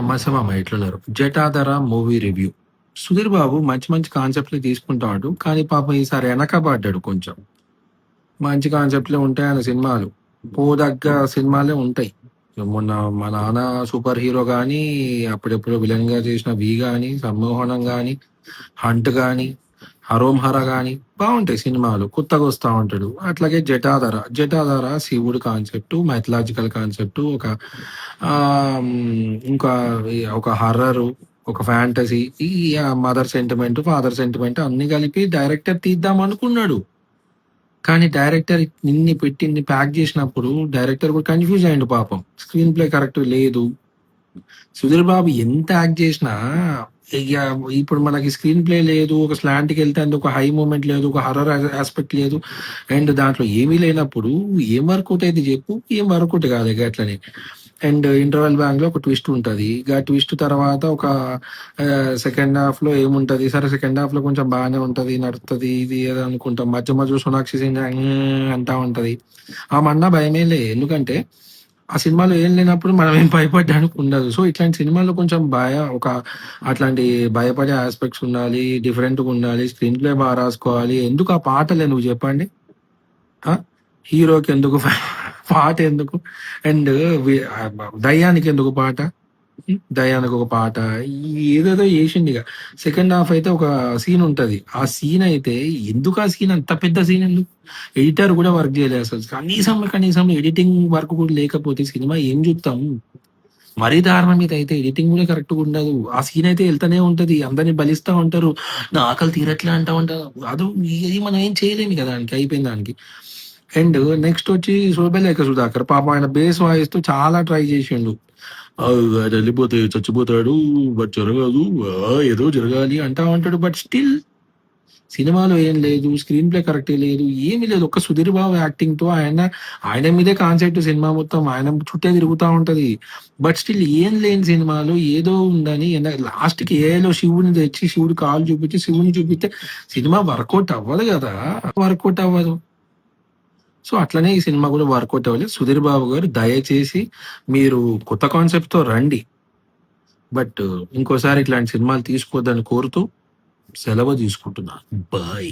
నమస్తే మామ ఎట్లున్నారు? 'Jatadhara' movie review. సుధీర్ బాబు మంచి మంచి కాన్సెప్ట్‌లు తీసుకుంటాడు. కానీ పాపం ఈసారి ఎనకబడ్డాడు కొంచెం. మంచి కాన్సెప్ట్‌లే ఉంటాయి ఆయన సినిమాలు. పోదగ్గ సినిమాలే ఉంటాయి. మొన్న మా నాన్న సూపర్ హీరో గాని, అప్పుడెప్పుడో విలన్‌గా చేసిన 'వి' గాని, 'సమ్మోహనం' గాని, 'హంట్' గాని, 'హరోం హర' గాని బావుంటాయి సినిమాలు. కొత్తగొస్తా ఉంటాడు. అట్లాగే 'జటాధర'. 'జటాధర' శివుడు కాన్సెప్టు, మైథలాజికల్ కాన్సెప్టు ఒక ఇంకా ఒక హర్రరు, ఒక ఫ్యాంటసీ, ఈ మదర్ సెంటిమెంట్, ఫాదర్ సెంటిమెంట్ అన్నీ కలిపి డైరెక్టర్ తీద్దామనుకున్నాడు. కానీ డైరెక్టర్ ఇన్ని పెట్టి ఇన్ని ప్యాక్ చేసినప్పుడు డైరెక్టర్ కూడా కన్‌ఫ్యూజ్ అయ్యిండు పాపం. స్క్రీన్ ప్లే కరెక్ట్ లేదు. సుధీర్ బాబు ఎంత యాక్ట్ చేసినా ఇగ ఇప్పుడు మనకి స్క్రీన్ ప్లే లేదు. ఒక స్లాంట్‌కెళ్తే అందులో ఒక హై మూవ్‌మెంట్ లేదు. ఒక హారర్ యాస్పెక్ట్ లేదు. అండ్ దాంట్లో ఏమీ లేనప్పుడు ఏం వర్కౌట్ అయిద్ది చెప్పు? ఏం వర్కౌట్ కాదు ఇగ అట్లనే. అండ్ ఇంటర్వల్ బ్యాంక్‌లో ఒక ట్విస్ట్ ఉంటది. ఆ ట్విస్ట్ తర్వాత ఒక సెకండ్ హాఫ్‌లో ఏముంటది? సరే సెకండ్ హాఫ్‌లో కొంచెం బానే ఉంటది. నడుత్తది. ఇది అది అనుకుంటాం. మధ్య మధ్యలో సోనాక్షి సిన్హా అంటా ఉంటది. ఆమన్నా భయమేలే. ఎందుకంటే ఆ సినిమాలో ఏం లేనప్పుడు మనం ఏం భయపడ్డానికి ఉండదు. సో, ఇట్లాంటి సినిమాల్లో కొంచెం అట్లాంటి భయపడే యాస్పెక్ట్స్ ఉండాలి. డిఫరెంట్‌గా ఉండాలి. స్క్రీన్ ప్లే రాసుకోవాలి. ఎందుకు ఆ పాటలే నువ్వు చెప్పండి? ఆ! హీరోకెందుకు పాటెందుకు? అండ్ దయ్యానికెందుకు పాట? దయానికొక పాట. ఏదేదో జేషిండిగ. సెకండ్ హాఫ్ అయితే ఒక సీన్ ఉంటది. ఆ సీన్ అయితే ఎందుకు ఆ సీన్ అంత పెద్ద సీన్ ఎందుకు? ఎడిటర్ గూడా వర్క్ జేయలే అసలు. కనీసం ఎడిటింగ్ వర్క్ కూడా లేకపోతే సినిమా ఏం జూత్తాం? మరీ దారుణం ఇదైతే ఎడిటింగ్ గూడా కరెక్ట్‌గా ఉండదు. ఆ సీన్ అయితే ఎళ్తనే ఉంటది. అందరిని బలిస్తా ఉంటారు. నా ఆకలి తీరట్లే అంటా ఉంటారు. ఇది మనం ఏం చేయలేము గదా! దానికి అయిపోయిన దానికి. అండ్ నెక్స్ట్ వచ్చి 'శోభలేఖ సుధాకర్' పాపం ఆయన బేస్ వాయిస్‌తో చాలా ట్రై జేషిండు. ఆయనెళ్ళిపోతే చచ్చిపోతాడు. బట్ జరగదు. ఏదో జరగాలి అంటా ఉంటాడు. బట్ స్టిల్ సినిమాలో ఏం లేదు. స్క్రీన్ ప్లే కరెక్టే లేదు. ఏమీ లేదు. ఒక్క సుధీర్ బాబు యాక్టింగ్‌తో ఆయన మీదే కాన్సెప్ట్ సినిమా మొత్తం. ఆయన చుట్టే తిరుగుతా ఉంటది. బట్ స్టిల్ ఏం లేని సినిమాలో ఏదో ఉందని లాస్ట్‌కి ఏఐలో శివుడిని తెచ్చి శివుడి కాళ్ళు చూపించి శివుడిని చూపిస్తే సినిమా వర్కౌట్ అవ్వదు గదా! వర్కౌట్ అవ్వదు. సో, అట్లనే ఈ సినిమా గూడా వర్కౌట్ అవ్వలేదు. సుధీర్ బాబు గారు దయచేసి మీరు కొత్త కాన్సెప్ట్‌తో రండి. బట్ ఇంకోసారి ఇట్లాంటి సినిమాలు తీసుకోవద్దని కోరుతూ సెలవు తీసుకుంటున్నాను. బాయ్.